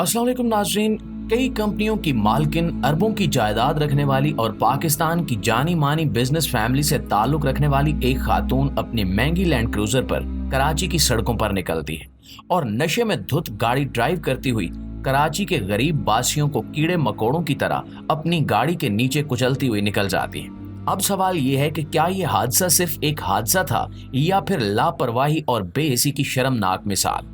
अस्सलाम वालेकुम नाज़रीन। कई कंपनियों की मालकिन, अरबों की जायदाद रखने वाली और पाकिस्तान की जानी मानी बिजनेस फैमिली से ताल्लुक रखने वाली एक खातून अपनी महंगी लैंड क्रूजर पर कराची की सड़कों पर निकलती है और नशे में धुत गाड़ी ड्राइव करती हुई कराची के गरीब बासियों को कीड़े मकोड़ों की तरह अपनी गाड़ी के नीचे कुचलती हुई निकल जाती है। अब सवाल ये है कि क्या ये हादसा सिर्फ एक हादसा था या फिर लापरवाही और बेहिसी की शर्मनाक मिसाल।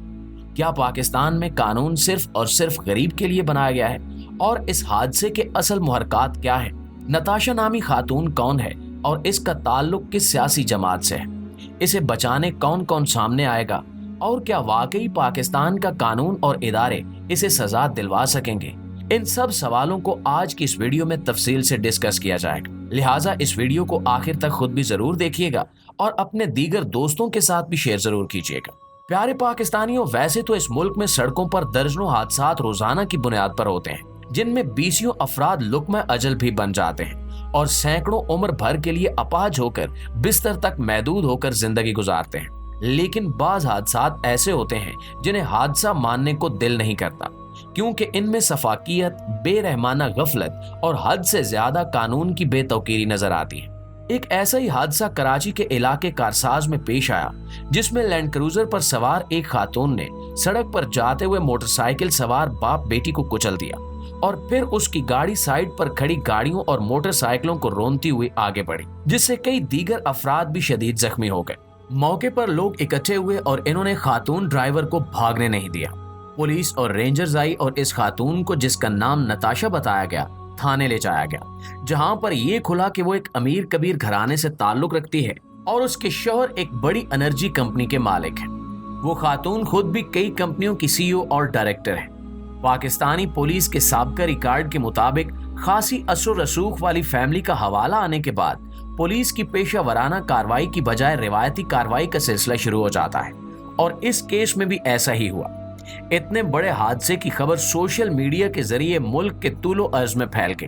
क्या पाकिस्तान में कानून सिर्फ और सिर्फ गरीब के लिए बनाया गया है और इस हादसे के असल मुहर्रकात क्या है? नताशा नामी खातून कौन है और इसका ताल्लुक किस सियासी जमात से है? इसे बचाने कौन कौन सामने आएगा और क्या वाकई पाकिस्तान का कानून और इदारे इसे सजा दिलवा सकेंगे? इन सब सवालों को आज की इस वीडियो में तफसील से डिस्कस किया जाएगा, लिहाजा इस वीडियो को आखिर तक खुद भी जरूर देखिएगा और अपने दीगर दोस्तों के साथ भी शेयर जरूर कीजिएगा। प्यारे पाकिस्तानियों, वैसे तो इस मुल्क में सड़कों पर दर्जनों हादसात रोजाना की बुनियाद पर होते हैं, जिनमें बीसियों अफराद लुक्मा अजल भी बन जाते हैं और सैकड़ों उम्र भर के लिए अपाहज होकर बिस्तर तक महदूद होकर जिंदगी गुजारते हैं। लेकिन बाज हादसात ऐसे होते हैं जिन्हें हादसा मानने को दिल नहीं करता, क्योंकि इनमें सफाकियत, बेरहमाना गफलत और हद से ज्यादा कानून की बेतौकीरी नजर आती है। एक ऐसा ही हादसा कराची के इलाके कारसाज में पेश आया, जिसमें लैंड क्रूजर पर सवार एक खातून ने सड़क पर जाते हुए मोटरसाइकिल सवार बाप बेटी को कुचल दिया और फिर उसकी गाड़ी साइड पर खड़ी गाड़ियों और मोटरसाइकिलों को रोनती हुई आगे बढ़ी, जिससे कई दीगर अफराद भी शदीद जख्मी हो गए। मौके पर लोग इकट्ठे हुए और इन्होंने खातून ड्राइवर को भागने नहीं दिया। पुलिस और रेंजर्स आई और इस खातून को, जिसका नाम नताशा बताया गया, थाने ले जाया गया, जहां पर यह खुला कि वो एक अमीर कबीर घराने से ताल्लुक रखती है और उसके शौहर एक बड़ी एनर्जी कंपनी के मालिक हैं। वो खातून खुद भी कई कंपनियों की सीईओ और डायरेक्टर है। पाकिस्तानी पुलिस के साबिका रिकॉर्ड के मुताबिक खासी असर रसूख वाली फैमिली का हवाला आने के बाद पुलिस की पेशा वराना कार्रवाई की बजाय रिवायती कार्रवाई का सिलसिला शुरू हो जाता है और इस केस में भी ऐसा ही हुआ। इतने बड़े हादसे की खबर सोशल मीडिया के जरिए मुल्क के तूलो अर्ज में फैल गई।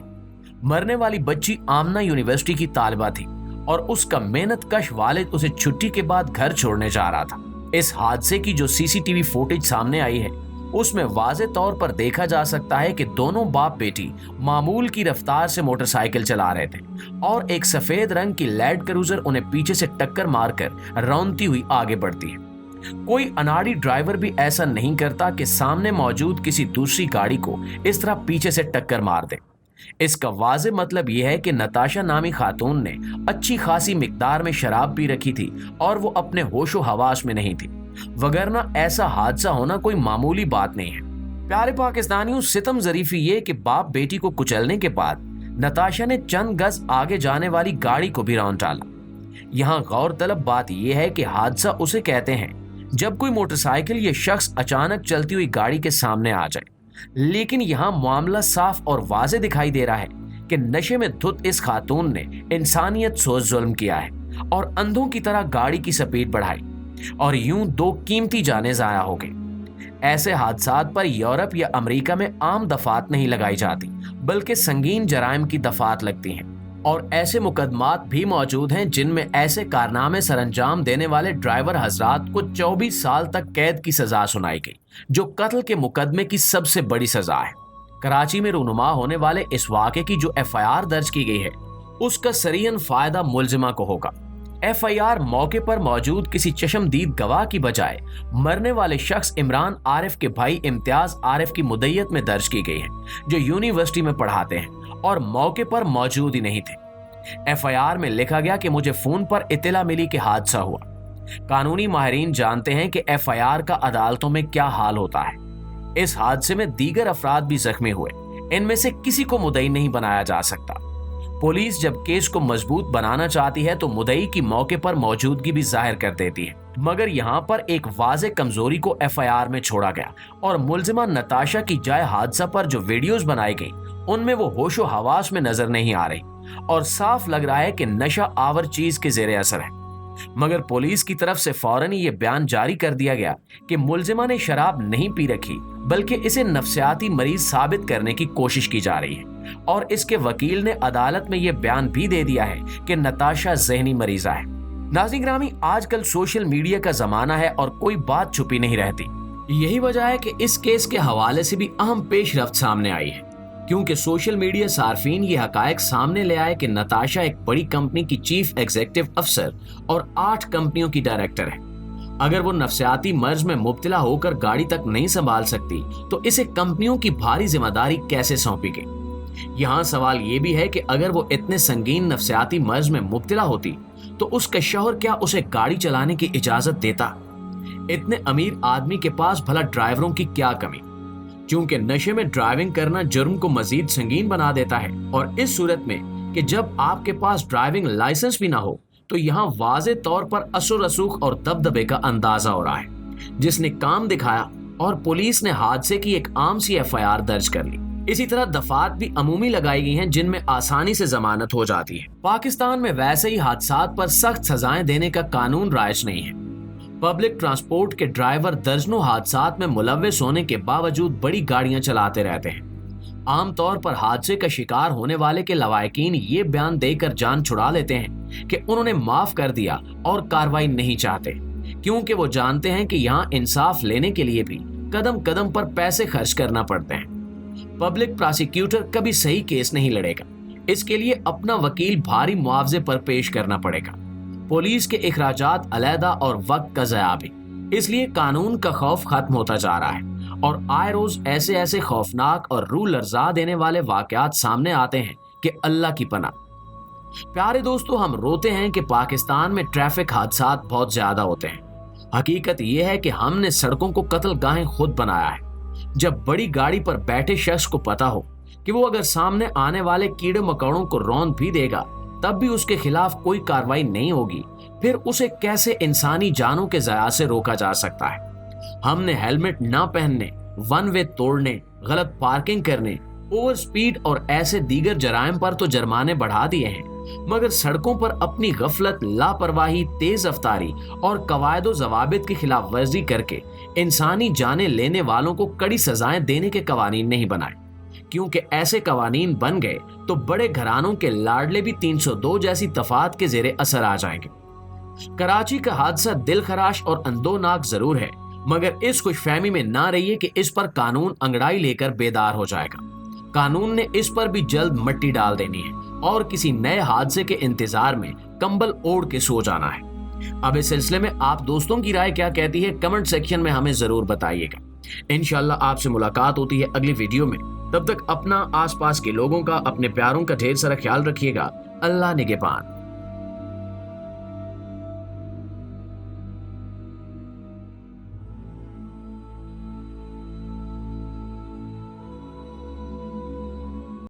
मरने वाली बच्ची आमना यूनिवर्सिटी की तालिबा थी और उसका मेहनत कश वालिद उसे छुट्टी के बाद घर छोड़ने जा रहा था। इस हादसे की जो सीसीटीवी फुटेज सामने आई है, उसमें वाज़े तौर पर देखा जा सकता है कि दोनों बाप बेटी मामूल की रफ्तार से मोटरसाइकिल चला रहे थे और एक सफेद रंग की लैंड क्रूजर उन्हें पीछे से टक्कर मारकर रौंदती हुई आगे बढ़ती है। कोई अनाड़ी ड्राइवर भी ऐसा नहीं करता कि सामने मौजूद किसी दूसरी गाड़ी को इस तरह पीछे से टक्कर मार दे। इसका वाज़े मतलब यह है कि नताशा नामी खातून ने अच्छी खासी मिकदार में शराब पी रखी थी और वो अपने होशो हवास में नहीं थी, वगरना ऐसा हादसा होना कोई मामूली बात नहीं है। प्यारे पाकिस्तानियों, सितम ज़रीफी ये कि बाप बेटी को कुचलने के बाद नताशा ने चंद गज आगे जाने वाली गाड़ी को भी रौंद डाला। यहाँ गौर तलब बात यह है कि हादसा उसे कहते हैं जब कोई मोटरसाइकिल या शख्स अचानक चलती हुई गाड़ी के सामने आ जाए। लेकिन यहाँ मामला साफ और वाज़े दिखाई दे रहा है कि नशे में धुत इस खातून ने इंसानियत सोच जुल्म किया है और अंधों की तरह गाड़ी की स्पीड बढ़ाई और यूं दो कीमती जानें ज़ाया हो गई। ऐसे हादसात पर यूरोप या अमेरिका में आम दफात नहीं लगाई जाती, बल्कि संगीन जराइम की दफात लगती हैं और ऐसे मुकदमात भी मौजूद हैं जिनमें ऐसे कारनामे सरंजाम देने वाले ड्राइवर हजरात को 24 साल तक कैद की सजा सुनाई गई, जो कत्ल के मुकदमे की सबसे बड़ी सजा है। कराची में रूनुमा होने वाले इस वाक़े की जो एफआईआर दर्ज की गई है, उसका सरीहन फायदा मुलजिमा को होगा। एफआईआर मौके पर मौजूद किसी चश्मदीद गवाह की बजाय मरने वाले शख्स इमरान आरिफ के भाई इम्तियाज आरिफ की मुद्दत में दर्ज की गई है, जो यूनिवर्सिटी में पढ़ाते हैं और मौके पर मौजूद ही नहीं थे। एफआईआर में लिखा गया कि मुझे फोन पर इत्तला मिली कि हादसा हुआ। कानूनी माहिरीन जानते हैं कि एफआईआर का अदालतों में क्या हाल होता है। इस हादसे में दीगर अफराद भी जख्मी हुए, इनमें से किसी को मुद्दई नहीं बनाया जा सकता। पुलिस जब केस को मजबूत बनाना चाहती है तो मुद्दई की मौके पर मौजूदगी भी जाहिर कर देती है, मगर यहाँ पर एक वाज़े कमजोरी को एफआईआर में छोड़ा गया और मुलजिमा नताशा की जाए हादसा पर जो वीडियोस बनाई गई, उनमें वो होशो हवास में नजर नहीं आ रही और साफ लग रहा है कि नशा आवर चीज के जेरे असर है। मगर पुलिस की तरफ से फौरन ही ये बयान जारी कर दिया गया कि मुलजिमा ने शराब नहीं पी रखी, बल्कि इसे नफ्सियाती मरीज साबित करने की कोशिश की जा रही है और इसके वकील ने अदालत में यह बयान भी दे दिया है कि नताशा ज़हनी मरीजा है। नाज़रीन ग्रामी, आजकल सोशल मीडिया का जमाना है और कोई बात छुपी नहीं रहती। यही वजह है कि इस केस के हवाले से भी अहम पेशरफ्त सामने आई है, क्योंकि सोशल मीडिया सार्फिन ये हकायक सामने ले आए कि नताशा एक बड़ी कंपनी की चीफ एग्जीक्यूटिव अफसर और 8 कंपनियों की डायरेक्टर है। अगर वो नफ्सियाती मर्ज में मुब्तला होकर गाड़ी तक नहीं संभाल सकती तो इसे कंपनियों की भारी जिम्मेदारी कैसे सौंपी गई। यहाँ सवाल ये भी है कि अगर वो इतने संगीन नफ्सियाती मर्ज में मुब्तला होती तो उसका शौहर क्या उसे गाड़ी चलाने की इजाजत देता। इतने अमीर आदमी के पास भला ड्राइवरों की क्या कमी, क्योंकि नशे में ड्राइविंग करना जुर्म को मजीद संगीन बना देता है। और इस सूरत में कि जब आपके पास ड्राइविंग लाइसेंस भी ना हो तो यहाँ वाज़े तौर पर असर रसूख और दबदबे का अंदाजा हो रहा है, जिसने काम दिखाया और पुलिस ने हादसे की एक आम सी FIR दर्ज कर ली। इसी तरह दफात भी अमूमी लगाई गई हैं जिनमें आसानी से जमानत हो जाती है। पाकिस्तान में वैसे ही हादसात पर सख्त सजाएं देने का कानून राइज नहीं है। पब्लिक ट्रांसपोर्ट के ड्राइवर दर्जनों हादसात में मुलव्विस होने के बावजूद बड़ी गाड़ियां चलाते रहते हैं। आमतौर पर हादसे का शिकार होने वाले के लवाहिकीन ये बयान देकर जान छुड़ा लेते हैं कि उन्होंने माफ कर दिया और कार्रवाई नहीं चाहते, क्योंकि वो जानते हैं कि यहाँ इंसाफ लेने के लिए भी कदम कदम पर पैसे खर्च करना पड़ते हैं। पब्लिक प्रोसिक्यूटर कभी सही केस नहीं लड़ेगा, इसके लिए अपना वकील भारी मुआवजे पर पेश करना पड़ेगा। पुलिस के इखराजात अलहदा और वक्त का ज़या भी। इसलिए कानून का खौफ खत्म होता जा रहा है और आए रोज ऐसे ऐसे खौफनाक और रूह लर्जा देने वाले वाकयात सामने आते हैं कि अल्लाह की पनाह। प्यारे दोस्तों, हम रोते हैं कि पाकिस्तान में ट्रैफिक हादसात बहुत ज्यादा होते हैं। हकीकत यह है कि हमने सड़कों को कत्लगाहें खुद बनाया है। जब बड़ी गाड़ी पर बैठे शख्स को पता हो कि वो अगर सामने आने वाले कीड़े मकोड़ों को रौंद भी देगा तब भी उसके खिलाफ कोई कार्रवाई नहीं होगी, फिर उसे कैसे इंसानी जानों के ज़या से रोका जा सकता है। हमने हेलमेट ना पहनने, वन वे तोड़ने, गलत पार्किंग करने, ओवर स्पीड और ऐसे दीगर जराइम पर तो जुर्माने बढ़ा दिए हैं, मगर सड़कों पर अपनी गफलत, लापरवाही, तेज रफ्तारी और कवायदो ज़वाबित की खिलाफ वर्जी करके इंसानी जानें लेने वालों को कड़ी सजाएं देने के कवानीन नहीं बनाए, क्योंकि ऐसे कवानीन बन गए तो बड़े घरानों के लाडले भी 302 जैसी तफात के जेरे असर आ जाएंगे। कराची का हादसा दिल खराश और अंदोनाक जरूर है, मगर इस खुशफहमी में ना रहिए कि इस पर कानून अंगड़ाई लेकर बेदार हो जाएगा। कानून ने इस पर भी जल्द मट्टी डाल देनी है और किसी नए हादसे के इंतजार में कंबल ओढ़ के सो जाना है। अब इस सिलसिले में आप दोस्तों की राय क्या कहती है, कमेंट सेक्शन में हमें जरूर बताइएगा। इंशाल्लाह आपसे मुलाकात होती है अगली वीडियो में। तब तक अपना, आसपास के लोगों का, अपने प्यारों का ढेर सारा ख्याल रखिएगा। अल्लाह निगहबान।